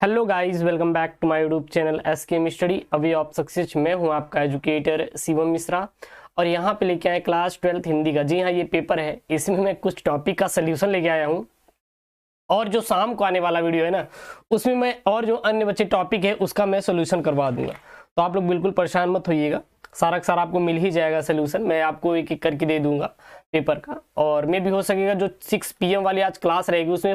Hello guys, welcome back to my YouTube channel SKM study a way of success. मैं हूं आपका educator Shivam Mishra और यहां पे लेके आए क्लास 12th हिंदी का। जी हां, ये पेपर है, इसमें मैं कुछ टॉपिक का सलूशन लेके आया हूं और जो शाम को आने वाला वीडियो है ना, उसमें मैं और जो अन्य बच्चे टॉपिक है उसका मैं सोल्यूशन करवा दूंगा। तो आप लोग बिल्कुल परेशान मत होइएगा, सारा का सारा आपको मिल ही जाएगा सोल्यूशन। मैं आपको एक एक करके दे दूंगा पेपर का। और मैं भी हो सकेगा जो 6 PM वाली आज क्लास रहेगी उसमें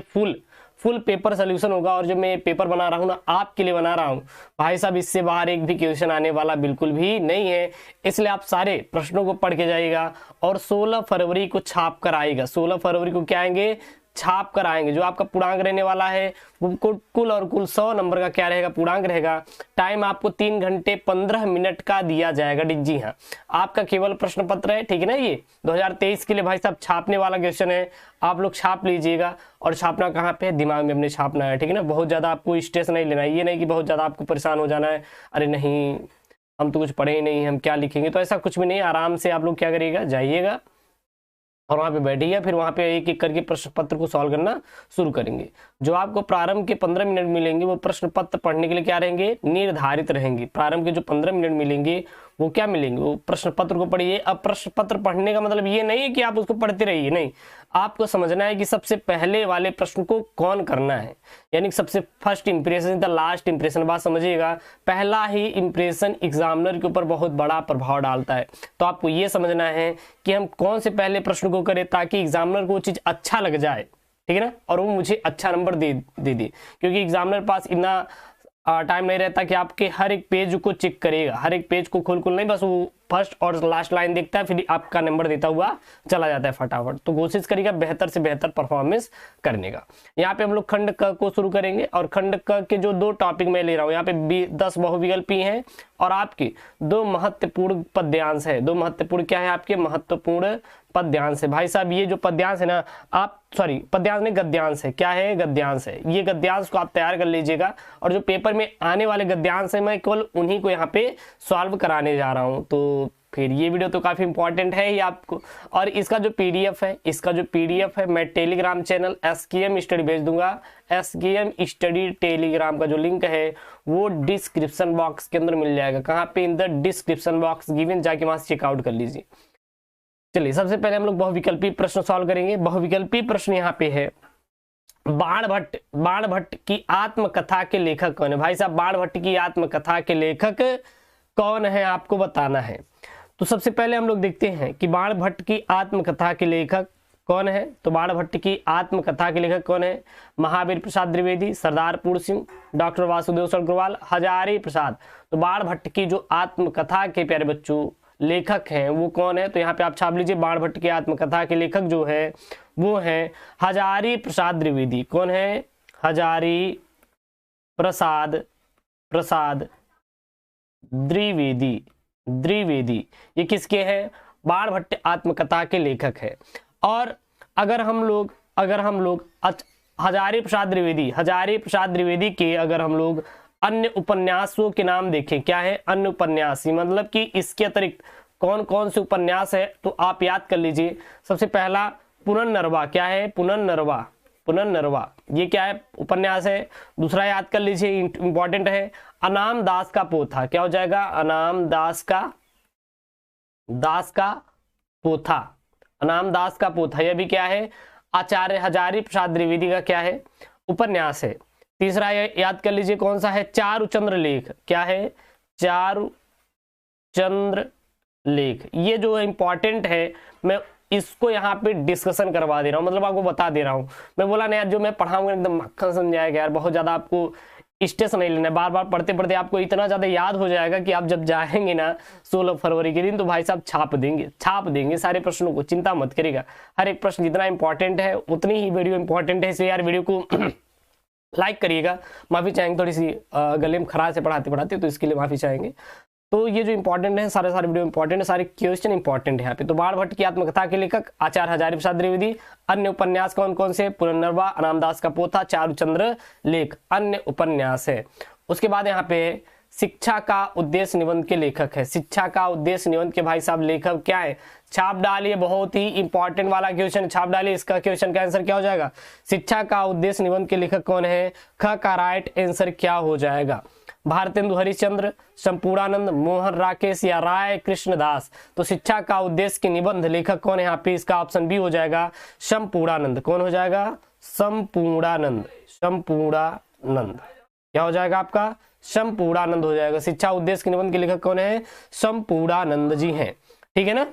फुल पेपर सोल्यूशन होगा। और जो मैं पेपर बना रहा हूँ ना, आपके लिए बना रहा हूँ भाई साहब, इससे बाहर एक भी क्वेश्चन आने वाला बिल्कुल भी नहीं है। इसलिए आप सारे प्रश्नों को पढ़ के जाइएगा और 16 फरवरी को छाप कर आएगा। 16 फरवरी को क्या आएंगे? छाप कर आएंगे। जो आपका पूर्णांक रहने वाला है वो कुल 100 नंबर का क्या रहेगा? पूर्णांक रहेगा। टाइम आपको 3 घंटे 15 मिनट का दिया जाएगा। जी हाँ, आपका केवल प्रश्न पत्र है, ठीक है ना। ये 2023 के लिए भाई साहब छापने वाला क्वेश्चन है, आप लोग छाप लीजिएगा। और छापना कहाँ पे है? दिमाग में अपने छापना है, ठीक है ना। बहुत ज्यादा आपको स्ट्रेस नहीं लेना है, ये नहीं कि बहुत ज्यादा आपको परेशान हो जाना है, अरे नहीं हम तो कुछ पढ़े ही नहीं, हम क्या लिखेंगे। तो ऐसा कुछ भी नहीं, आराम से आप लोग क्या करिएगा, जाइएगा और वहां पे बैठिएगा, फिर वहां पे एक एक करके प्रश्न पत्र को सॉल्व करना शुरू करेंगे। जो आपको प्रारंभ के 15 मिनट मिलेंगे वो प्रश्न पत्र पढ़ने के लिए क्या रहेंगे? निर्धारित रहेंगे। प्रारंभ के जो 15 मिनट मिलेंगे वो क्या मिलेंगे? वो प्रश्न पत्र को पढ़िए। अब प्रश्न पत्र पढ़ने का मतलब ये नहीं है कि आप उसको पढ़ते रहिए, नहीं, आपको समझना है कि सबसे पहले वाले प्रश्न को कौन करना है, यानी सबसे first impression the last impression. बात समझिएगा, पहला ही इंप्रेशन एग्जामिनर के ऊपर बहुत बड़ा प्रभाव डालता है। तो आपको ये समझना है कि हम कौन से पहले प्रश्न को करें ताकि एग्जामिनर को वो चीज अच्छा लग जाए, ठीक है ना, और वो मुझे अच्छा नंबर दे दे। क्योंकि एग्जामिनर पास इतना टाइम नहीं रहता कि आपके हर एक पेज को चेक करेगा, हर एक पेज को खोल नहीं, बस वो फर्स्ट और लास्ट लाइन देखता है, फिर आपका नंबर देता हुआ चला जाता है फटाफट। तो कोशिश करिएगा बेहतर से बेहतर परफॉर्मेंस करने का। यहाँ पे हम लोग खंड क को शुरू करेंगे और खंड क के जो 2 टॉपिक मैं ले रहा हूँ, यहाँ पे 10 बहुविकल्पी हैं और आपके 2 महत्वपूर्ण पद्यांश है। 2 महत्वपूर्ण क्या है? आपके महत्वपूर्ण पद्यांश है। भाई साहब ये जो पद्यांश है ना, आप सॉरी पद्यांश नहीं, गद्यांश है। क्या है? गद्यांश है। ये गद्यांश को आप तैयार कर लीजिएगा और जो पेपर में आने वाले गद्यांश है मैं केवल उन्हीं को यहाँ पे सॉल्व कराने जा रहा हूँ। तो फिर ये वीडियो तो काफी इंपॉर्टेंट है ही आपको। और इसका जो पीडीएफ है मैं टेलीग्राम चैनल एसकेएम स्टडी भेज दूंगा। एसकेएम स्टडी टेलीग्राम का जो लिंक है वो डिस्क्रिप्शन बॉक्स के अंदर मिल जाएगा। कहाँ पे? In the description box given, जाके वहां से चेकआउट कर लीजिए। चलिए सबसे पहले हम लोग बहुविकल्पी प्रश्न सॉल्व करेंगे। बहुविकल्पी प्रश्न यहाँ पे है, बाण भट्ट की आत्मकथा के लेखक कौन है? भाई साहब बाण भट्ट की आत्मकथा के लेखक कौन है, आपको बताना है। तो सबसे पहले हम लोग देखते हैं कि बाण भट्ट की आत्मकथा के लेखक कौन है। तो बाण भट्ट की आत्मकथा के लेखक कौन है? महावीर प्रसाद द्विवेदी, सरदार पूर्ण सिंह, डॉक्टर वासुदेव अग्रवाल, हजारी प्रसाद। तो बाण भट्ट की जो आत्मकथा के प्यारे बच्चों लेखक हैं वो कौन है? तो यहाँ पे आप छाप लीजिए, बाण भट्ट की आत्मकथा के लेखक जो है वो है हजारी प्रसाद द्विवेदी। कौन है? हजारी प्रसाद द्विवेदी। ये किसके हैं? बाण भट्ट आत्मकथा के लेखक है। और अगर हम लोग हजारी प्रसाद द्विवेदी के अगर हम लोग अन्य उपन्यासों के नाम देखें, क्या है? अन्य उपन्यास, मतलब कि इसके अतिरिक्त कौन कौन से उपन्यास है तो आप याद कर लीजिए। सबसे पहला पुनर्नरवा। क्या है? पुनर्नरवा ये क्या है? उपन्यास है। दूसरा याद कर लीजिए, इंपॉर्टेंट है, अनाम दास का पोथा। क्या हो जाएगा? अनाम दास का पोथा। यह भी क्या है? आचार्य हजारी प्रसाद द्विवेदी का क्या है? उपन्यास है। तीसरा याद कर लीजिए, कौन सा है? चारुचंद्र लेख। क्या है? चारुचंद्र लेख। ये जो है इंपॉर्टेंट है, मैं इसको यहाँ पे डिस्कशन करवा दे रहा हूँ, मतलब आपको बता दे रहा हूँ। मैं बोला ना यार, जो मैं पढ़ाऊंगा एकदम मक्खन समझाएगा यार, बहुत ज्यादा आपको स्ट्रेस नहीं लेना है। बार बार पढ़ते पढ़ते आपको इतना ज्यादा याद हो जाएगा कि आप जब जाएंगे ना 16 फरवरी के दिन, तो भाई साहब छाप देंगे सारे प्रश्नों को। चिंता मत करिएगा, हर एक प्रश्न जितना इंपॉर्टेंट है उतनी ही वीडियो इंपॉर्टेंट है। इसलिए यार वीडियो को लाइक करिएगा। माफी चाहेंगे, थोड़ी सी गले में खराश है पढ़ाते तो इसके लिए माफी चाहेंगे। तो ये जो इंपॉर्टेंट है, सारे वीडियो इंपॉर्टेंट है, सारे क्वेश्चन इंपॉर्टेंट है यहाँ पे। तो बाण भट्ट की आत्मकथा के लेखक आचार्य हजारी प्रसाद द्विवेदी। अन्य उपन्यास कौन कौन से? पुनर्नरवा, अनामदास का पोथा, चारुचंद्र लेख अन्य उपन्यास है। उसके बाद यहाँ पे शिक्षा का उद्देश्य निबंध के लेखक है। शिक्षा का उद्देश्य निबंध के भाई साहब लेखक क्या है? छाप डालिए, बहुत ही इंपॉर्टेंट वाला क्वेश्चन, छाप डालिए। इसका क्वेश्चन का आंसर क्या हो जाएगा? शिक्षा का उद्देश्य निबंध के लेखक कौन है? ख का राइट आंसर क्या हो जाएगा? भारतेंदु हरिश्चंद्र, संपूर्णानंद, मोहन राकेश या राय कृष्णदास। तो शिक्षा का उद्देश्य के निबंध लेखक कौन है यहाँ पे? इसका ऑप्शन बी हो जाएगा संपूर्णानंद। कौन हो जाएगा? संपूर्णानंद। संपूर्णानंद क्या हो जाएगा आपका? संपूर्णानंद हो जाएगा। शिक्षा उद्देश्य के निबंध के लेखक कौन है? संपूर्णानंद जी हैं। ठीक है ना।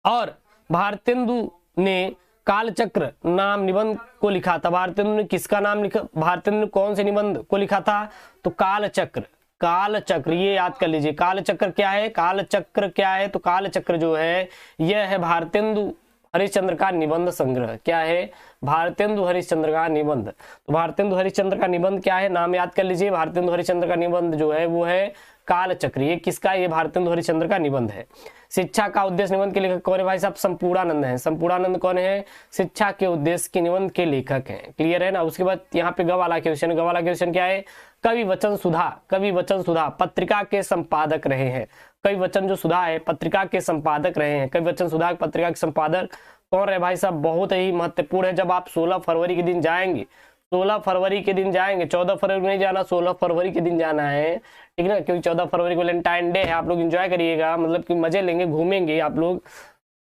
और भारतेंदु ने कालचक्र नाम निबंध को लिखा था। भारतेंदु ने किसका नाम लिखा? भारतेंदु ने कौन से निबंध को लिखा था? तो कालचक्र। कालचक्र ये याद कर लीजिए। कालचक्र क्या है? कालचक्र क्या है? तो कालचक्र जो है यह है भारतेंदु हरिश्चंद्र का निबंध संग्रह। क्या है? भारतेंदु हरिश्चंद्र का निबंध। तो भारतेंदु हरिश्चंद्र का निबंध क्या है? नाम याद कर लीजिए। भारतेंदु हरिश्चंद्र का निबंध जो है वो है कालचक्र। ये किसका? ये भारतेंदु हरिश्चंद्र का निबंध है। शिक्षा का उद्देश्य निबंध के लेखक कौन है भाई साहब? संपूर्णानंद है। संपूर्णानंद कौन है? शिक्षा के उद्देश्य के निबंध के लेखक हैं। क्लियर है ना। उसके बाद यहाँ पे ग वाला क्वेश्चन। ग वाला क्वेश्चन क्या है? कवि वचन सुधा, कवि वचन सुधा पत्रिका के संपादक रहे हैं। कवि वचन जो सुधा है पत्रिका के संपादक रहे हैं। कवि वचन सुधा पत्रिका के संपादक कौन रहे भाई साहब? बहुत ही महत्वपूर्ण है। जब आप 16 फरवरी के दिन जाएंगे, 16 फरवरी के दिन जाएंगे, 14 फरवरी को नहीं जाना, 16 फरवरी के दिन जाना है। ठीक ना, क्योंकि 14 फरवरी को वैलेंटाइन डे है। आप लोग एंजॉय करिएगा, मतलब कि मजे लेंगे, घूमेंगे। आप लोग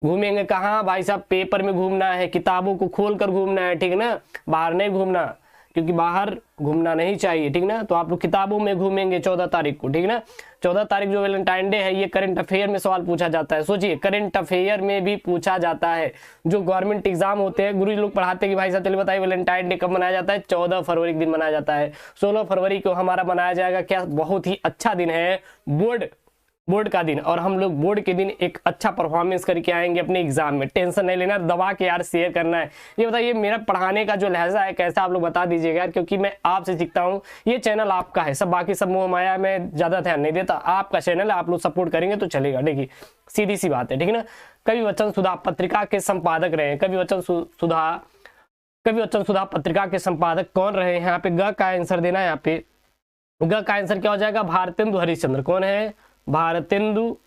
घूमेंगे कहाँ भाई साहब? पेपर में घूमना है, किताबों को खोल कर घूमना है। ठीक ना, बाहर नहीं घूमना, क्योंकि बाहर घूमना नहीं चाहिए। ठीक ना, तो आप लोग किताबों में घूमेंगे 14 तारीख को। ठीक ना, 14 तारीख जो वैलेंटाइन डे है, ये करंट अफेयर में सवाल पूछा जाता है। सोचिए, करंट अफेयर में भी पूछा जाता है। जो गवर्नमेंट एग्जाम होते हैं, गुरु लोग पढ़ाते हैं कि भाई साहब चलिए बताइए वैलेंटाइन डे कब मनाया जाता है? 14 फरवरी के दिन मनाया जाता है। 16 फरवरी को हमारा मनाया जाएगा क्या? बहुत ही अच्छा दिन है, बोर्ड का दिन। और हम लोग बोर्ड के दिन एक अच्छा परफॉर्मेंस करके आएंगे अपने एग्जाम में। टेंशन नहीं लेना, दबा के यार शेयर करना है। ये बताइए मेरा पढ़ाने का जो लहजा है कैसा, आप लोग बता दीजिएगा यार, क्योंकि मैं आपसे सीखता हूँ। ये चैनल आपका है, सब बाकी सब मोह माया में ज्यादा ध्यान नहीं देता। आपका चैनल है, आप लोग सपोर्ट करेंगे तो चलेगा। देखिए सीधी सी बात है। ठीक है ना। कवि वचन सुधा पत्रिका के संपादक रहे। कवि वचन सुधा पत्रिका के संपादक कौन रहे? यहाँ पे ग का आंसर देना है। यहाँ पे ग का आंसर क्या हो जाएगा? भारतेंदु हरिश्चंद्र। कौन है? भारतेंदु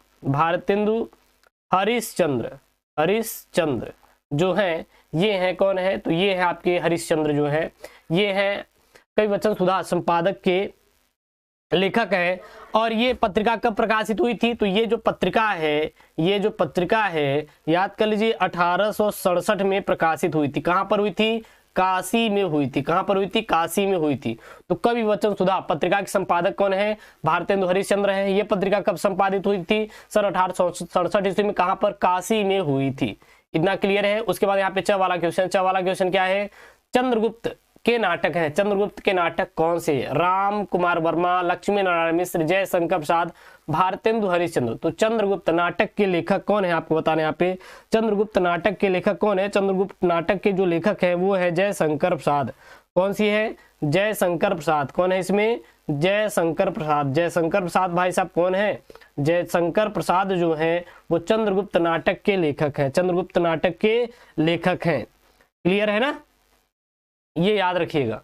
हरिश्चंद्र जो है ये है कौन है? तो ये है आपके हरिश्चंद्र जो है, ये है कवि वचन सुधा संपादक के लेखक है। और ये पत्रिका कब प्रकाशित हुई थी? तो ये जो पत्रिका है याद कर लीजिए 1867 में प्रकाशित हुई थी। कहां पर हुई थी? काशी में हुई थी। कहां पर हुई थी? काशी में हुई थी। तो कवि वचन सुधा पत्रिका के संपादक कौन है? भारतेंदु हरिश्चंद्र है। ये पत्रिका कब संपादित हुई थी? सर 1867 ईस्वी में। कहां पर? काशी में हुई थी। इतना क्लियर है। उसके बाद यहाँ पे च वाला क्वेश्चन क्या है? चंद्रगुप्त के नाटक हैं। चंद्रगुप्त के नाटक कौन से? राम कुमार वर्मा, लक्ष्मी नारायण मिश्र, जयशंकर प्रसाद, भारतेंदु हरिश्चंद्र। तो चंद्रगुप्त नाटक के लेखक कौन है आपको बताना है यहाँ पे? चंद्रगुप्त नाटक के लेखक कौन है? चंद्रगुप्त नाटक के जो लेखक है वो है जयशंकर प्रसाद। कौन सी है? जयशंकर प्रसाद। कौन है इसमें? जयशंकर प्रसाद। जयशंकर प्रसाद भाई साहब कौन है? जयशंकर प्रसाद जो है वो चंद्रगुप्त नाटक के लेखक है। चंद्रगुप्त नाटक के लेखक हैं। क्लियर है ना, ये याद रखिएगा।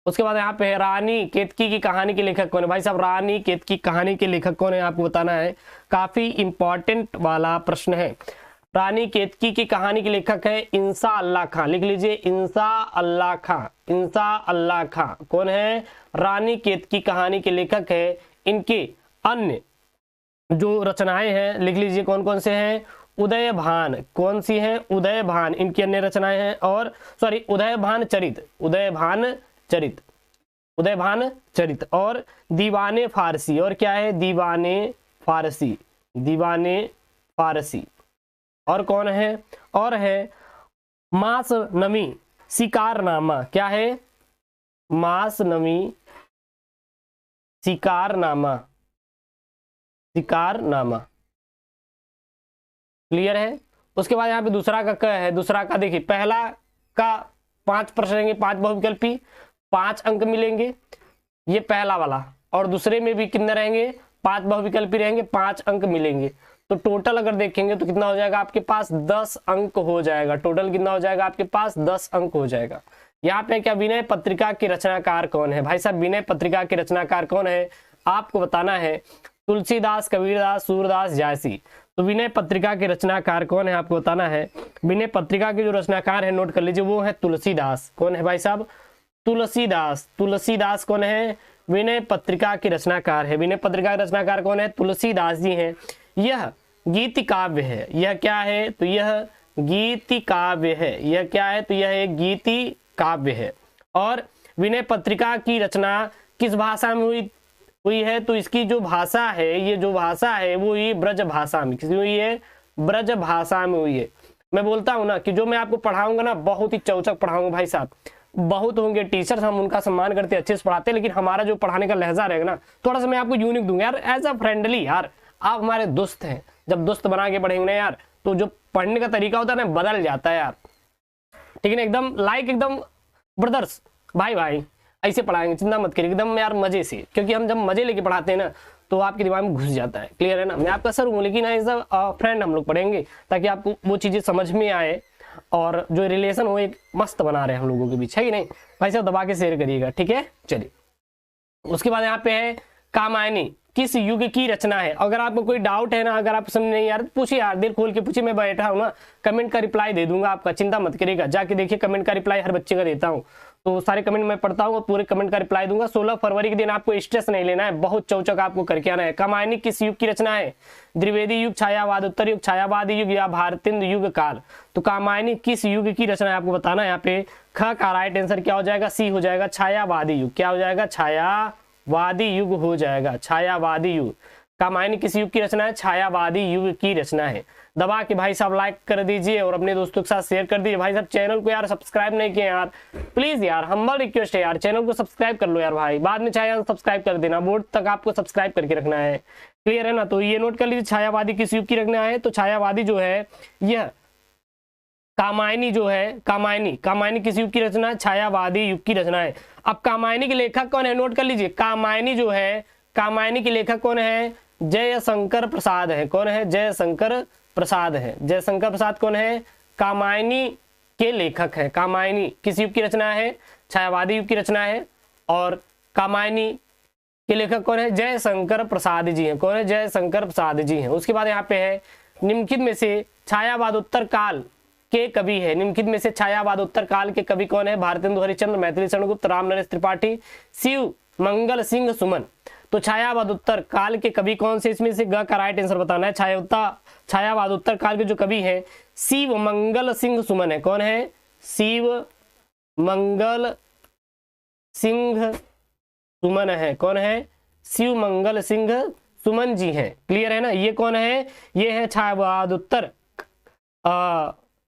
उसके बाद यहाँ पे रानी केतकी की कहानी के लेखक कौन है? भाई साहब रानी केतकी कहानी के लेखक कौन है आपको बताना है। काफी इंपॉर्टेंट वाला प्रश्न है। रानी केतकी की कहानी के लेखक है इंसा अल्लाह खां। लिख लीजिए इंसा अल्लाह खां। कौन है? रानी केतकी कहानी के लेखक है। इनके अन्य जो रचनाएं हैं लिख लीजिए कौन कौन से हैं? उदयभान। कौन सी हैं? उदयभान इनकी अन्य रचनाएं हैं। और सॉरी उदयभान चरित और दीवाने फारसी। और क्या है? दीवाने फारसी। और कौन है? और है मास नमी शिकारनामा। क्या है? मास नमी शिकारनामा। क्लियर है। उसके बाद यहाँ पे दूसरा का क है। दूसरा का देखिए, पहला का 5 प्रश्न रहेंगे, 5 बहुविकल्पी, 5 अंक मिलेंगे, ये पहला वाला। और दूसरे में भी कितने रहेंगे? 5 बहुविकल्पी रहेंगे, 5 अंक मिलेंगे। तो टोटल अगर देखेंगे तो कितना हो जाएगा आपके पास? 10 अंक हो जाएगा। टोटल कितना हो जाएगा आपके पास? 10 अंक हो जाएगा। यहाँ पे क्या विनय पत्रिका के रचनाकार कौन है? भाई साहब विनय पत्रिका के रचनाकार कौन है? आपको बताना है तुलसीदास, कबीरदास, सूरदास, जायसी। तो विनय पत्रिका के रचनाकार कौन है आपको बताना है। विनय पत्रिका के जो रचनाकार है नोट कर लीजिए, वो है तुलसीदास। कौन है भाई साहब? तुलसीदास। तुलसीदास कौन है? विनय पत्रिका के रचनाकार है। विनय पत्रिका के रचनाकार कौन है? तुलसीदास जी हैं। यह गीति काव्य है। यह क्या है? तो यह गीति काव्य है। यह क्या है? तो यह एक गीति काव्य है। और विनय पत्रिका की रचना किस भाषा में हुई है? तो इसकी जो भाषा है, ये जो भाषा है वो ये ब्रज भाषा में, किसी हुई है? ब्रज भाषा में हुई है। मैं बोलता हूँ ना कि जो मैं आपको पढ़ाऊंगा ना बहुत ही चौचक पढ़ाऊंगा भाई साहब। बहुत होंगे टीचर्स, हम उनका सम्मान करते, अच्छे से पढ़ाते हैं, लेकिन हमारा जो पढ़ाने का लहजा रहेगा ना थोड़ा सा मैं आपको यूनिक दूंगा यार, एज अ फ्रेंडली। यार आप हमारे दोस्त हैं, जब दोस्त बना के पढ़ेंगे ना यार तो जो पढ़ने का तरीका होता है ना बदल जाता है यार, ठीक है ना। एकदम लाइक एकदम ब्रदर्स, भाई भाई ऐसे पढ़ाएंगे, चिंता मत करिए, एकदम यार मजे से, क्योंकि हम जब मजे लेके पढ़ाते हैं ना तो आपके दिमाग में घुस जाता है। क्लियर है ना? मैं आपका सर हूँ लेकिन एज अ फ्रेंड हम लोग पढ़ेंगे ताकि आपको वो चीजें समझ में आए और जो रिलेशन हो एक मस्त बना रहे हम लोगों के बीच, है कि नहीं भाई साहब? दबा के शेयर करिएगा, ठीक है। चलिए उसके बाद यहाँ पे है कामायनी किस युग की रचना है। अगर आपको कोई डाउट है ना, अगर आप समझ नहीं यार पूछिए यार, दिल खोल के पूछिए, मैं बैठा हूँ ना, कमेंट का रिप्लाई दे दूंगा आपका, चिंता मत करिएगा। जाके देखिए कमेंट का रिप्लाई हर बच्चे का देता हूँ, तो सारे कमेंट मैं पढ़ता हूँ और पूरे कमेंट का रिप्लाई दूंगा। 16 फरवरी के दिन आपको स्ट्रेस नहीं लेना है, बहुत चौचक आपको करके आना है। कामायनी किस युग की रचना है? द्विवेदी युग, छायावाद, उत्तर युग, छायावादी युग या भारतेंदु युग काल। तो कामायनी किस युग की रचना है आपको बताना है। यहाँ पे ख का राइट आंसर क्या हो जाएगा? सी हो जाएगा, छायावादी युग। क्या हो जाएगा? छायावादी युग हो जाएगा, छायावादी युग। कामायनी किस युग की रचना है? छायावादी युग की रचना है। दबा के भाई साहब लाइक कर दीजिए और अपने दोस्तों के साथ शेयर कर दीजिए। भाई साहब चैनल को यार सब्सक्राइब नहीं किए यार, प्लीज यार हम्बल रिक्वेस्ट है यार, चैनल को सब्सक्राइब कर लो यार भाई, बाद में चाहे सब्सक्राइब कर देना, बोर्ड तक आपको सब्सक्राइब करके रखना है। क्लियर है ना? तो ये नोट कर लीजिए, छायावादी किस युग की रचना है। तो छायावादी जो है यह कामायनी जो है, कामायनी किस युग की रचना है? छायावादी युग की रचना है। अब कामायनी के लेखक कौन है? नोट कर लीजिए, कामायनी जो है, कामायनी के लेखक कौन है? जयशंकर प्रसाद है। कौन है? जयशंकर प्रसाद है। जयशंकर प्रसाद कौन है? कामायनी के लेखक है। कामायनी किस युग की रचना है? छायावादी युग की रचना है। और कामायनी के लेखक कौन है? जयशंकर प्रसाद जी हैं। कौन है? जयशंकर प्रसाद जी हैं। उसके बाद यहाँ पे है निम्नलिखित में से छायावादोत्तर काल के कवि है। निम्नलिखित में से छायावादोत्तर काल के कवि कौन है? भारतेंदु हरिश्चंद्र, मैथिली शरण गुप्त, राम नरेश त्रिपाठी, शिव मंगल सिंह सुमन। तो छायावादोत्तर काल के कवि कौन से? इसमें से ग का राइट आंसर बताना है। छायावादोत्तर काल के जो कवि है शिव मंगल सिंह सुमन है। कौन है? शिव मंगल सिंह सुमन है। कौन है? शिव मंगल सिंह सुमन जी हैं। क्लियर है ना? ये कौन है? ये है छायावादोत्तर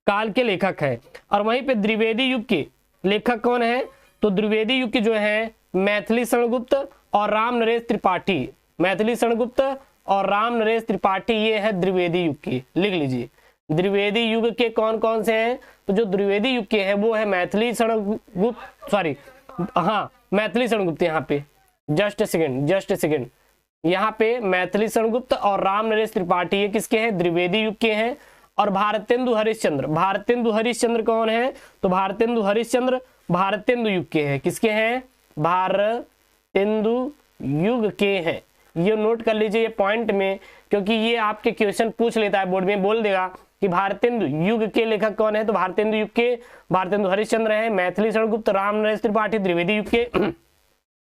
काल के लेखक है। और वहीं पे द्विवेदी युग के लेखक कौन है? तो द्विवेदी युग के जो है मैथिली शरण गुप्त और राम नरेश त्रिपाठी। मैथिली शरण गुप्त और राम नरेश त्रिपाठी, ये है द्विवेदी युग के। लिख लीजिए द्विवेदी युग के कौन कौन से हैं। तो जो द्विवेदी युग के हैं वो है मैथिली शरण गुप्त, सॉरी हाँ मैथिली शरण गुप्त। यहाँ पे जस्ट सेकेंड, यहाँ पे मैथिली शरण गुप्त और राम नरेश त्रिपाठी ये किसके हैं? द्विवेदी युग के हैं। और भारतेंदु हरिश्चंद्र कौन है? तो भारतेंदु हरिश्चंद्र भारतेंदु युग के हैं। किसके हैं? भारतेंदु युग के हैं। ये नोट कर लीजिए ये पॉइंट में, क्योंकि ये आपके क्वेश्चन पूछ लेता है, बोर्ड में बोल देगा कि भारतेंदु युग के लेखक कौन है। तो भारतेंदु युग के भारतेंदु हरिश्चंद्र है, मैथिली शरण गुप्त, राम नरेश त्रिपाठी द्विवेदी युग के,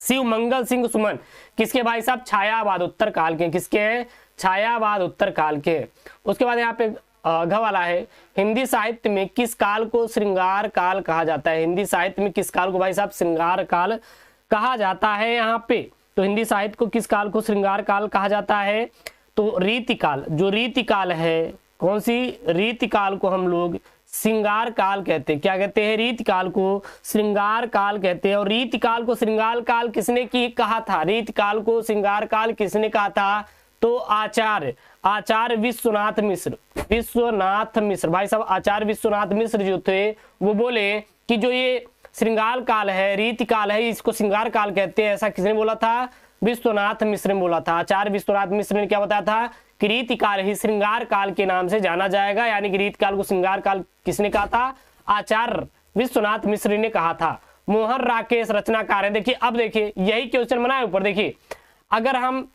शिव मंगल सिंह सुमन किसके भाई साहब? छायावादोत्तर काल के। किसके हैं? छायावादोत्तर काल के। उसके बाद यहाँ पे घ वाला है, हिंदी साहित्य में किस काल को श्रृंगार काल कहा जाता है? हिंदी साहित्य में किस काल को भाई साहब श्रृंगार काल कहा जाता है? यहाँ पे तो हिंदी साहित्य को किस काल को श्रृंगार काल कहा जाता है? तो रीतिकाल, जो रीतिकाल है, कौन सी? रीतिकाल को हम लोग श्रृंगार काल कहते हैं। क्या कहते हैं? रीतिकाल को श्रृंगार काल कहते हैं। और रीतिकाल को श्रृंगार काल किसने की कहा था? रीतिकाल को श्रृंगार काल किसने कहा था? तो आचार्य विश्वनाथ मिश्र भाई साहब, आचार्य विश्वनाथ मिश्र जो थे वो बोले कि जो ये श्रृंगार काल है, रीति काल है, इसको श्रृंगार काल कहते हैं। ऐसा किसने बोला था? विश्वनाथ मिश्र ने बोला था। आचार्य विश्वनाथ मिश्र ने क्या बताया था? कि रीति काल ही श्रृंगार काल के नाम से जाना जाएगा। यानी कि रीति काल को श्रृंगार काल किसने कहा था? आचार्य विश्वनाथ मिश्र ने कहा था। मोहन राकेश रचनाकार है। देखिए अब देखिए यही क्वेश्चन बना है ऊपर, देखिए अगर हम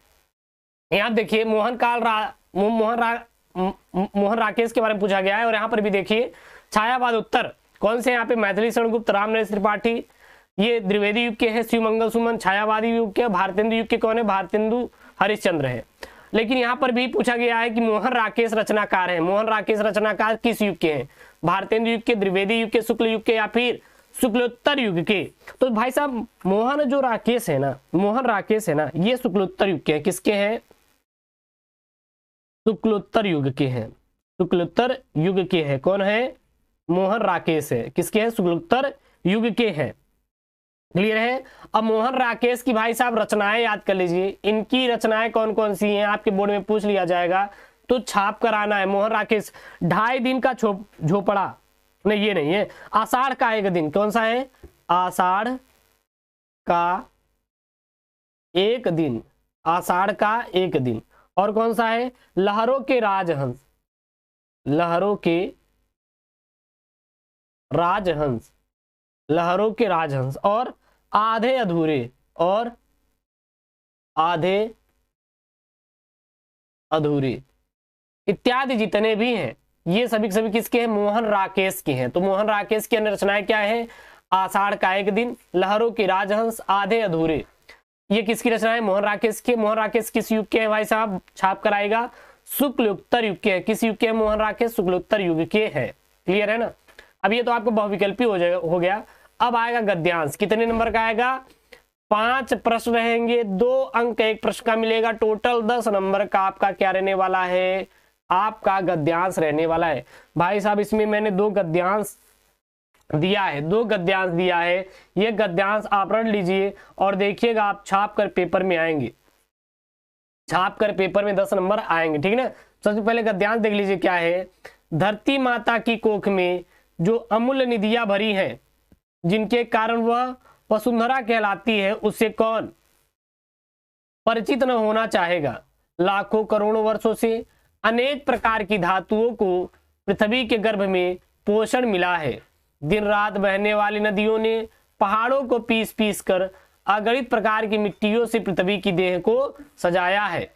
यहाँ देखिए मोहन राकेश के बारे में पूछा गया है, और यहाँ पर भी देखिए छायावाद उत्तर कौन से, यहाँ पे मैथिली शरण गुप्त, रामनरेश त्रिपाठी, ये द्विवेदी युग के हैं, शिवमंगल सुमन, छायावादी युग के, भारतेंदु युग के कौन है, भारतेंदु हरिश्चंद्र है। लेकिन यहाँ पर भी पूछा गया है कि मोहन राकेश रचनाकार है, मोहन राकेश रचनाकार किस युग के हैं, भारतेंदु युग के, द्विवेदी युग के, शुक्ल युग के, या फिर शुक्लोत्तर युग के। तो भाई साहब मोहन राकेश है ना, ये शुक्लोत्तर युग के हैं। किसके हैं? शुक्लोत्तर युग के हैं, शुक्लोत्तर युग के हैं। कौन है? मोहन राकेश है। किसके हैं? शुक्लोत्तर युग के हैं। क्लियर है? अब मोहन राकेश की भाई साहब रचनाएं याद कर लीजिए, इनकी रचनाएं कौन कौन सी हैं, आपके बोर्ड में पूछ लिया जाएगा तो छाप कर आना है। मोहन राकेश 2.5 दिन का झोपड़ा, नहीं ये नहीं है, आषाढ़ का एक दिन। कौन सा है? आषाढ़ का एक दिन, आषाढ़ का एक दिन। और कौन सा है? लहरों के राजहंस, लहरों के राजहंस, लहरों के राजहंस। और आधे अधूरे, और आधे अधूरे इत्यादि जितने भी हैं, ये सभी सभी किसके हैं? मोहन राकेश के हैं। तो मोहन राकेश की अन्य रचनाएं क्या है? आषाढ़ का एक दिन, लहरों के राजहंस, आधे अधूरे। ये किसकी रचना है? मोहन राकेश के। मोहन राकेश किस युग के हैं भाई साहब? छाप कराएगा शुक्लोत्तर युग के हैं। किस युग के हैं मोहन राकेश? शुक्लोत्तर युग के हैं। क्लियर है ना? अब ये तो आपको बहुविकल्पी हो गया। अब आएगा गद्यांश। कितने नंबर का आएगा? 5 प्रश्न रहेंगे, 2 अंक एक प्रश्न का मिलेगा, टोटल 10 नंबर का आपका क्या रहने वाला है? आपका गद्यांश रहने वाला है। भाई साहब इसमें मैंने 2 गद्यांश दिया है, 2 गद्यांश दिया है। ये गद्यांश आप रट लीजिए और देखिएगा आप छाप कर पेपर में आएंगे, छाप कर पेपर में 10 नंबर आएंगे। ठीक है ना? सबसे पहले गद्यांश देख लीजिए क्या है। धरती माता की कोख में जो अमूल्य निधियां भरी हैं, जिनके कारण वह वसुंधरा कहलाती है, उससे कौन परिचित न होना चाहेगा? लाखों करोड़ों वर्षों से अनेक प्रकार की धातुओं को पृथ्वी के गर्भ में पोषण मिला है। दिन रात बहने वाली नदियों ने पहाड़ों को पीस पीस कर अगणित प्रकार की मिट्टियों से पृथ्वी की देह को सजाया है।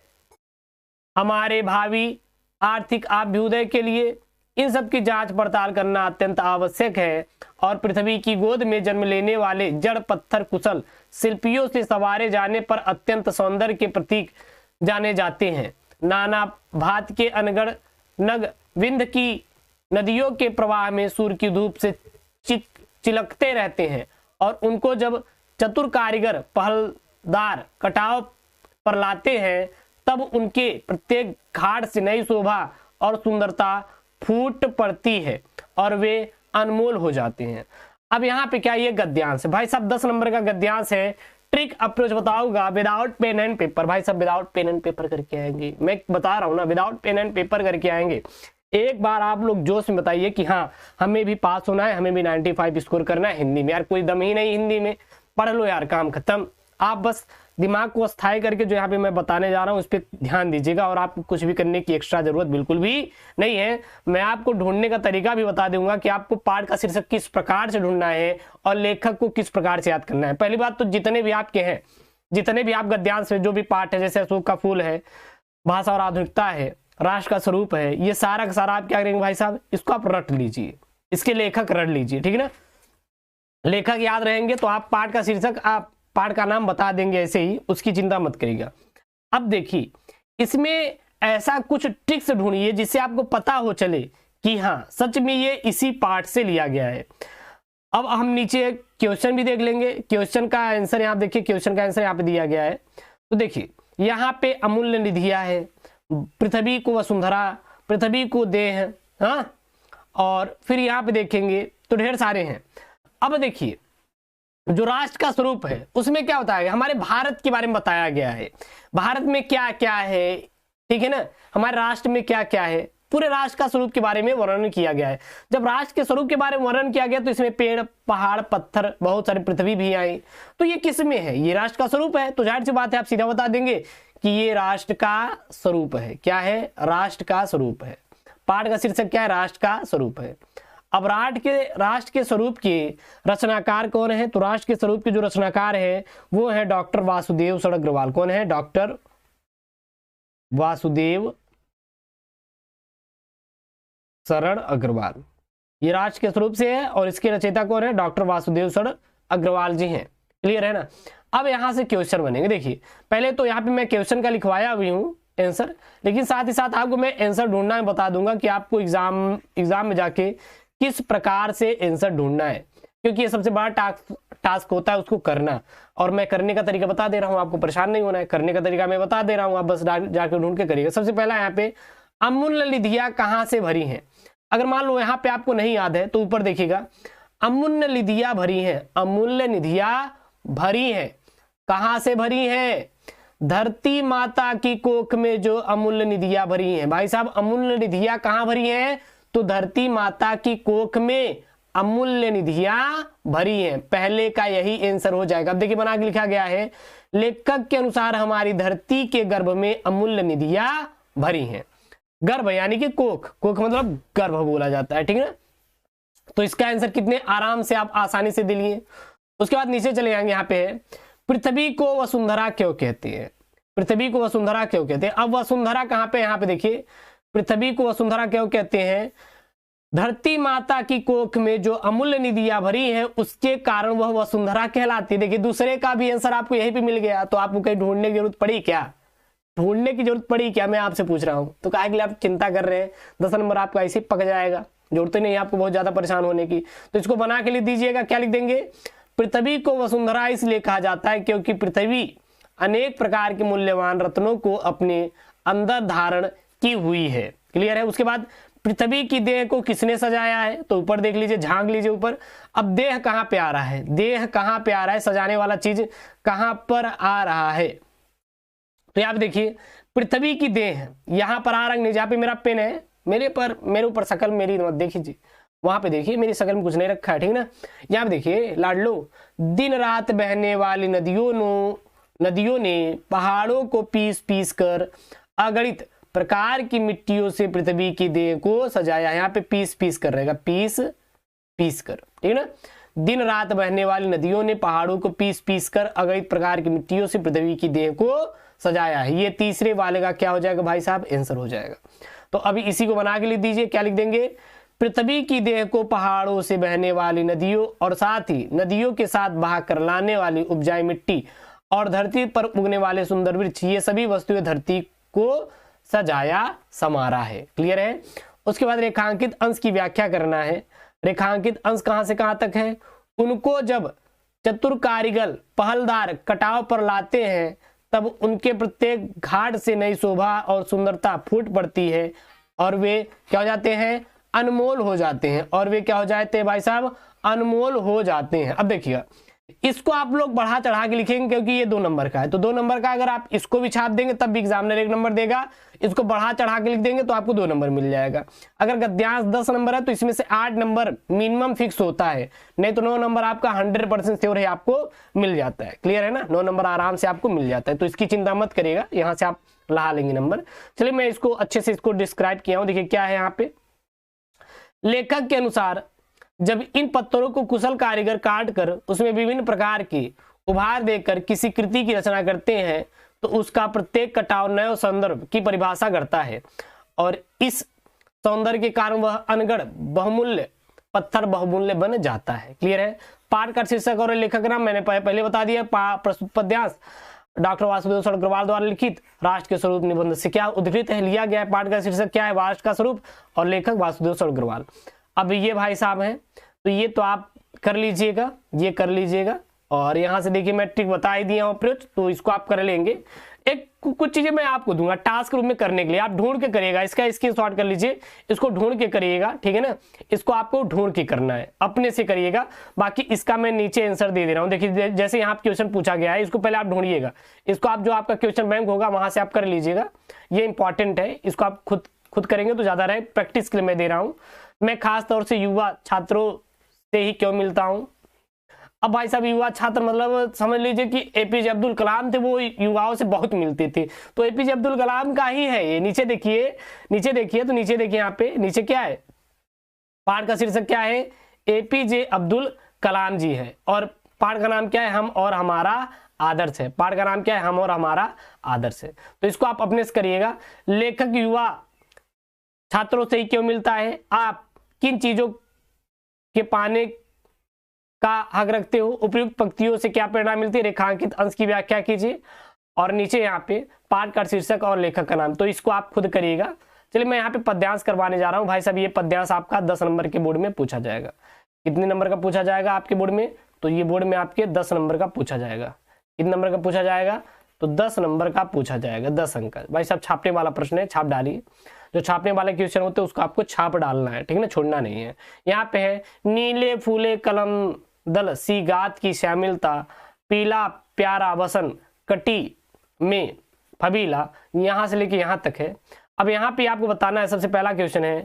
हमारे भावी आर्थिक अभ्युदय के लिए इन सब की जांच पड़ताल करना अत्यंत आवश्यक है, और पृथ्वी की गोद में जन्म लेने वाले जड़ पत्थर कुशल शिल्पियों से सवारे जाने पर अत्यंत सौंदर्य के प्रतीक जाने जाते हैं। नाना भांति के अनगढ़ नग विंध्य की नदियों के प्रवाह में सूर्य की धूप से चिलकते रहते हैं, और उनको जब चतुर कारीगर पहलदार कटाव पर लाते हैं, तब उनके प्रत्येक घाट से नई शोभा और सुंदरता फूट पड़ती है, और वे अनमोल हो जाते हैं। अब यहाँ पे क्या ये गद्यांश है भाई साहब, 10 नंबर का गद्यांश है। ट्रिक अप्रोच बताऊंगा विदाउट पेन एंड पेपर। भाई साहब विदाउट पेन एंड पेपर करके आएंगे, मैं बता रहा हूँ ना, विदाउट पेन एंड पेपर करके आएंगे। एक बार आप लोग जोश में बताइए कि हाँ हमें भी पास होना है, हमें भी 95 स्कोर करना है हिंदी में। यार कोई दम ही नहीं हिंदी में, पढ़ लो यार, काम खत्म। आप बस दिमाग को स्थायी करके जो यहाँ पे मैं बताने जा रहा हूँ उस पर ध्यान दीजिएगा, और आपको कुछ भी करने की एक्स्ट्रा जरूरत बिल्कुल भी नहीं है। मैं आपको ढूंढने का तरीका भी बता दूंगा कि आपको पाठ का शीर्षक किस प्रकार से ढूंढना है और लेखक को किस प्रकार से याद करना है। पहली बात तो जितने भी आपके हैं, जितने भी आप गद्यांश में जो भी पाठ है, जैसे अशोक का फूल है, भाषा और आधुनिकता है, राष्ट्र का स्वरूप है, ये सारा का सारा आप क्या करेंगे भाई साहब, इसको आप रट लीजिए, इसके लेखक रट लीजिए। ठीक है ना? लेखक याद रहेंगे तो आप पाठ का शीर्षक, आप पाठ का नाम बता देंगे ऐसे ही, उसकी चिंता मत करिएगा। अब देखिए इसमें ऐसा कुछ ट्रिक्स ढूंढिए जिससे आपको पता हो चले कि हाँ सच में ये इसी पाठ से लिया गया है। अब हम नीचे क्वेश्चन भी देख लेंगे। क्वेश्चन का आंसर यहाँ देखिए, क्वेश्चन का आंसर यहाँ पे दिया गया है। तो देखिए यहाँ पे अमूल्य निधियां है, पृथ्वी को वसुंधरा, पृथ्वी को देह, हाँ, और फिर यहाँ पे देखेंगे तो ढेर सारे हैं। अब देखिए जो राष्ट्र का स्वरूप है उसमें क्या बताया गया, हमारे भारत के बारे में बताया गया है, भारत में क्या क्या है, ठीक है ना, हमारे राष्ट्र में क्या क्या है, पूरे राष्ट्र का स्वरूप के बारे में वर्णन किया गया है। जब राष्ट्र के स्वरूप के बारे में वर्णन किया गया तो इसमें पेड़, पहाड़, पत्थर, बहुत सारी पृथ्वी भी आई। तो ये किस में है? ये राष्ट्र का स्वरूप है। तो जाहिर सी बात है आप सीधा बता देंगे कि ये राष्ट्र का स्वरूप है। क्या है? राष्ट्र का स्वरूप है। पाठ का शीर्षक क्या है? राष्ट्र का स्वरूप है। अब राष्ट्र के स्वरूप के रचनाकार कौन है? तो राष्ट्र के स्वरूप के जो रचनाकार है वो है डॉक्टर वासुदेव शरण अग्रवाल। कौन है? डॉक्टर वासुदेव शरण अग्रवाल। ये राष्ट्र के स्वरूप से है और इसके रचयिता कौन है? डॉक्टर वासुदेव शरण अग्रवाल जी हैं। क्लियर है ना? अब यहां से क्वेश्चन बनेंगे। देखिए पहले तो यहाँ पे मैं क्वेश्चन का लिखवाया हुई हूँ आंसर, लेकिन साथ ही साथ आपको मैं आंसर ढूंढना है बता दूंगा कि आपको एग्जाम में जाके किस प्रकार से आंसर ढूंढना है, क्योंकि ये सबसे बड़ा टास्क होता है उसको करना। और मैं करने का तरीका बता दे रहा हूँ, आपको परेशान नहीं होना है। करने का तरीका मैं बता दे रहा हूँ, आप बस जाकर ढूंढ के करिएगा। सबसे पहला यहाँ पे अमूल्य निधियां कहाँ से भरी हैं? अगर मान लो यहाँ पे आपको नहीं याद है तो ऊपर देखिएगा, अमूल्य निधियां भरी हैं। अमूल्य निधियां भरी हैं, कहां से भरी हैं? धरती माता की कोख में जो अमूल्य निधियां भरी हैं। भाई साहब अमूल्य निधियां कहां भरी हैं? तो धरती माता की कोख में अमूल्य निधियां भरी हैं। पहले का यही आंसर हो जाएगा। अब देखिए बना के लिखा गया है, लेखक के अनुसार हमारी धरती के गर्भ में अमूल्य निधियां भरी हैं। गर्भ यानी कि कोख, कोख मतलब गर्भ बोला जाता है, ठीक है ना? तो इसका आंसर कितने आराम से आप आसानी से दिलिए। उसके बाद नीचे चले जाएंगे, यहाँ पे पृथ्वी को वसुंधरा क्यों कहते हैं? पृथ्वी को वसुंधरा क्यों कहते हैं? अब वसुंधरा कहाँ पे? यहाँ पे देखिए, पृथ्वी को वसुंधरा क्यों कहते हैं? धरती माता की कोख में जो अमूल्य निधियां भरी हैं उसके कारण वह वसुंधरा कहलाती है। देखिए दूसरे का भी आंसर आपको यहीं पे मिल गया, तो आपको कहीं ढूंढने की जरूरत पड़ी क्या? ढूंढने की जरूरत पड़ी क्या? मैं आपसे पूछ रहा हूं। तो काहे के लिए आप चिंता कर रहे हैं? 10 नंबर आपका ऐसे पक जाएगा, जरूरत नहीं है आपको बहुत ज्यादा परेशान होने की। तो इसको बना के लिख दीजिएगा। क्या लिख देंगे? पृथ्वी को वसुंधरा इसलिए कहा जाता है क्योंकि पृथ्वी अनेक प्रकार के मूल्यवान रत्नों को अपने अंदर धारण की हुई है। क्लियर है? उसके बाद पृथ्वी की देह को किसने सजाया है? तो ऊपर देख लीजिए, झांक लीजिए ऊपर। अब देह कहां पे आ रहा है? देह कहां पे आ रहा है? सजाने वाला चीज कहां पर आ रहा है? तो यहाँ पे देखिए पृथ्वी की देह यहां पर आ रंग नहीं, जहां पे मेरा पेन है मेरे ऊपर शकल मेरी मत देखिए, वहां पे देखिए मेरी शकल में कुछ नहीं रखा है, ठीक ना? यहाँ पे देखिए लाडलो, दिन रात बहने वाली नदियों ने पहाड़ों को पीस पीस कर अगणित प्रकार की मिट्टियों से पृथ्वी की देह को सजाया। यहाँ पे पीस पीस कर रहेगा, पीस पीस कर, ठीक है ना? दिन रात बहने वाली नदियों ने पहाड़ों को पीस पीस कर अगणित प्रकार की मिट्टियों से पृथ्वी की देह को सजाया है। ये तीसरे वाले का क्या हो जाएगा भाई साहब? आंसर हो जाएगा। तो अभी इसी को बना के लिख दीजिए। क्या लिख देंगे? पृथ्वी की देह को पहाड़ों से बहने वाली नदियों और साथ ही नदियों के साथ बहा कर लाने वाली उपजाऊ मिट्टी और धरती पर उगने वाले सुंदर वृक्ष, ये सभी वस्तुएं धरती को सजाया समारा है। क्लियर है? उसके बाद रेखांकित अंश की व्याख्या करना है। रेखांकित अंश कहां से कहां तक है? उनको जब चतुर कारीगर पहलदार कटाव पर लाते हैं तब उनके प्रत्येक घाट से नई शोभा और सुंदरता फूट पड़ती है और वे क्या हो जाते हैं? अनमोल हो जाते हैं। और वे क्या हो जाते हैं भाई साहब? अनमोल हो जाते हैं। अब देखिएगा, इसको आप लोग बढ़ा चढ़ा के लिखेंगे क्योंकि ये 2 नंबर का है, तो 2 नंबर का अगर आप इसको भी छाप देंगे तब भी एग्जामिनर 1 नंबर देगा। इसको बढ़ा चढ़ा के लिख देंगे तो आपको 2 नंबर मिल जाएगा। अगर गद्यांश 10 नंबर है तो इसमें से 8 नंबर मिनिमम फिक्स होता है, नहीं तो 9 नंबर आपका 100% श्योर है आपको मिल जाता है। क्लियर है ना? 9 नंबर आराम से आपको मिल जाता है, तो इसकी चिंता मत करिएगा, यहाँ से आप लहा लेंगे नंबर। चलिए मैं इसको अच्छे से इसको डिस्क्राइब किया हूँ। देखिए क्या है यहाँ पे, लेखक के अनुसार जब इन पत्थरों को कुशल कारीगर काट कर उसमें विभिन्न प्रकार की उभार देकर किसी कृति की रचना करते हैं तो उसका प्रत्येक कटाव नए संदर्भ की परिभाषा करता है और इस सौंदर्य के कारण वह अनगढ़ बहुमूल्य पत्थर बहुमूल्य बन जाता है। क्लियर है? पाठ का शीर्षक और लेखक नाम मैंने पहले बता दिया। प्रस्तुत पद्यांश डॉक्टर वासुदेव शरण अग्रवाल द्वारा लिखित राष्ट्र के स्वरूप निबंध से क्या उद्धृत है, लिया गया है। पाठ का शीर्षक क्या है? राष्ट्र का स्वरूप, और लेखक वासुदेव शरण अग्रवाल। अब ये भाई साहब हैं, तो ये तो आप कर लीजिएगा, ये कर लीजिएगा। और यहाँ से देखिए मैट्रिक बता ही दिया अप्रोच, तो इसको आप कर लेंगे। एक कुछ चीजें मैं आपको दूंगा टास्क रूप में करने के लिए, आप ढूंढ के करिएगा। इसका स्क्रीनशॉट कर लीजिए, इसको ढूंढ के करिएगा, ठीक है ना? इसको आपको ढूंढ के करना है, अपने से करिएगा। बाकी इसका मैं नीचे आंसर दे रहा हूँ। देखिए जैसे यहाँ क्वेश्चन पूछा गया है, इसको पहले आप ढूंढिएगा। इसको आप जो आपका क्वेश्चन बैंक होगा वहां से आप कर लीजिएगा, ये इंपॉर्टेंट है। इसको आप खुद करेंगे तो ज्यादा रहे, प्रैक्टिस के लिए मैं दे रहा हूँ। मैं खास तौर से युवा छात्रों से ही क्यों मिलता हूं? अब भाई साहब युवा छात्र मतलब समझ लीजिए कि एपीजे अब्दुल कलाम थे, वो युवाओं से बहुत मिलते थे, तो एपीजे अब्दुल कलाम का ही है ये। नीचे देखिए तो नीचे देखिए यहाँ पे नीचे क्या है? पाठ का शीर्षक क्या है? एपीजे अब्दुल कलाम जी है। और पाठ का नाम क्या है? हम और हमारा आदर्श है। पाठ का नाम क्या है? हम और हमारा आदर्श है। तो इसको आप अपने से करिएगा। लेखक युवा छात्रों से ही क्यों मिलता है? आप किन चीजों के पाने का हक रखते हो? उपयुक्त पंक्तियों से क्या प्रेरणा मिलती है? रेखांकित अंश की व्याख्या कीजिए। और नीचे यहाँ पे पाठ का शीर्षक और लेखक का नाम, तो इसको आप खुद करिएगा। चलिए मैं यहाँ पे पद्यांश करवाने जा रहा हूँ भाई साहब। ये पद्यांश आपका 10 नंबर के बोर्ड में पूछा जाएगा। कितने नंबर का पूछा जाएगा आपके बोर्ड में? तो ये बोर्ड में आपके 10 नंबर का पूछा जाएगा। कितने नंबर का पूछा जाएगा? तो 10 नंबर का पूछा जाएगा, 10 अंक का। भाई साहब छापने वाला प्रश्न है, छाप डालिए। जो छापने वाले क्वेश्चन होते हैं उसको आपको छाप डालना है, ठीक है ना, छोड़ना नहीं है। यहाँ पे है नीले फूले कलम दल सी गात की श्यामलता, पीला प्यारा वसन कटी में फबीला, यहां से लेके यहां तक है। अब यहाँ पे आपको बताना है, सबसे पहला क्वेश्चन है,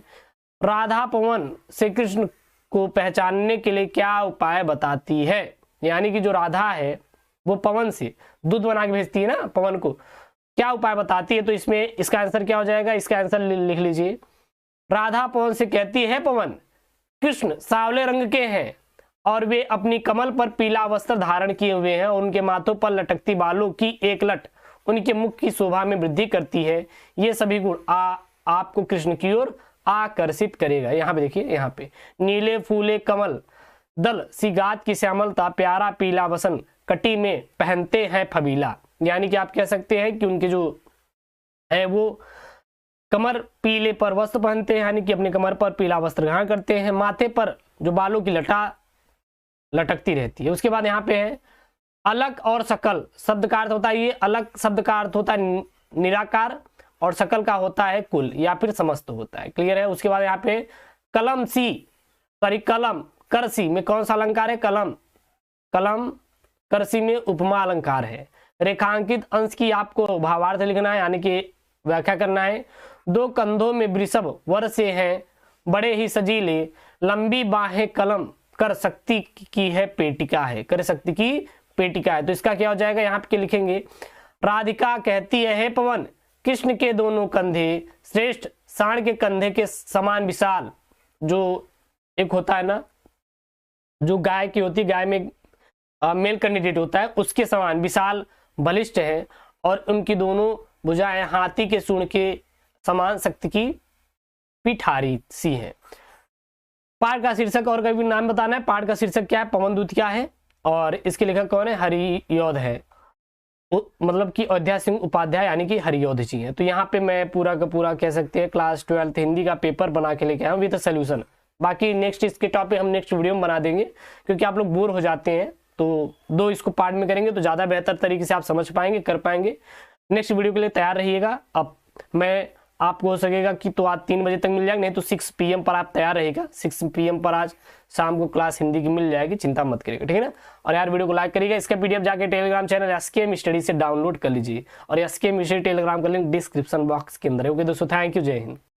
राधा पवन से कृष्ण को पहचानने के लिए क्या उपाय बताती है? यानी कि जो राधा है वो पवन से दूध बना के भेजती है ना पवन को, क्या उपाय बताती है? तो इसमें इसका आंसर क्या हो जाएगा? इसका आंसर लिख लीजिए। राधा पवन से कहती है, पवन कृष्ण सांवले रंग के हैं और वे अपनी कमल पर पीला वस्त्र धारण किए हुए हैं और उनके माथों पर लटकती बालों की एक लट उनके मुख की शोभा में वृद्धि करती है। ये सभी गुण आपको कृष्ण की ओर आकर्षित करेगा। यहाँ पे देखिए, यहाँ पे नीले फूले कमल दल सी गात की श्यामलता, प्यारा पीला वसन कटी में पहनते हैं फबीला। यानी कि आप कह सकते हैं कि उनके जो है वो कमर पीले पर वस्त्र पहनते हैं, यानी कि अपने कमर पर पीला वस्त्र धारण करते हैं, माथे पर जो बालों की लटा लटकती रहती है। उसके बाद यहाँ पे है अलग और सकल शब्द का अर्थ होता है, ये अलग शब्द का अर्थ होता है निराकार और सकल का होता है कुल या फिर समस्त होता है। क्लियर है? उसके बाद यहाँ पे कलम सी सॉरी कलम करसी में कौन सा अलंकार है? कलम कलम करसी में उपमा अलंकार है। रेखांकित अंश की आपको भावार्थ लिखना है, यानी कि व्याख्या करना है। दो कंधों में वृषभ वर से हैं, बड़े ही सजीले, लंबी बाहें कलम कर शक्ति की है पेटिका है, कर शक्ति की पेटिका है। तो इसका क्या हो जाएगा? यहाँ पे लिखेंगे, राधिका कहती है, हे पवन कृष्ण के दोनों कंधे श्रेष्ठ सांड के कंधे के समान विशाल, जो एक होता है ना जो गाय की होती है, गाय में मेल कैंडिडेट होता है, उसके समान विशाल बलिष्ठ है और उनकी दोनों भुजाएं हाथी के सूंड के समान शक्ति की पिठारी सी है। पाठ का शीर्षक और कभी नाम बताना है। पाठ का शीर्षक क्या है? पवन दूत क्या है और इसके लेखक कौन है? हरियोध है, मतलब कि अयोध्या सिंह उपाध्याय यानी कि हरियोध जी हैं। तो यहाँ पे मैं पूरा का पूरा कह सकते हैं क्लास 12 हिंदी का पेपर बना के लेके आया हूँ विद सोल्यूशन। बाकी नेक्स्ट इसके टॉपिक हम नेक्स्ट वीडियो में बना देंगे, क्योंकि आप लोग बोर हो जाते हैं, तो दो इसको पार्ट में करेंगे तो ज़्यादा बेहतर तरीके से आप समझ पाएंगे, कर पाएंगे। नेक्स्ट वीडियो के लिए तैयार रहिएगा। अब मैं आपको हो सकेगा कि तो आज 3 बजे तक मिल जाएगा, नहीं तो 6 PM पर आप तैयार रहेगा। 6 PM पर आज शाम को क्लास हिंदी की मिल जाएगी, चिंता मत करिएगा, ठीक है ना। और यार वीडियो को लाइक करिएगा। इसका PDF जाके टेलीग्राम चैनल SKM स्टडी से डाउनलोड कर लीजिए और SKM स्टडी टेलीग्राम का लिंक डिस्क्रिप्शन बॉक्स के अंदर है। ओके दोस्तों, थैंक यू, जय हिंद।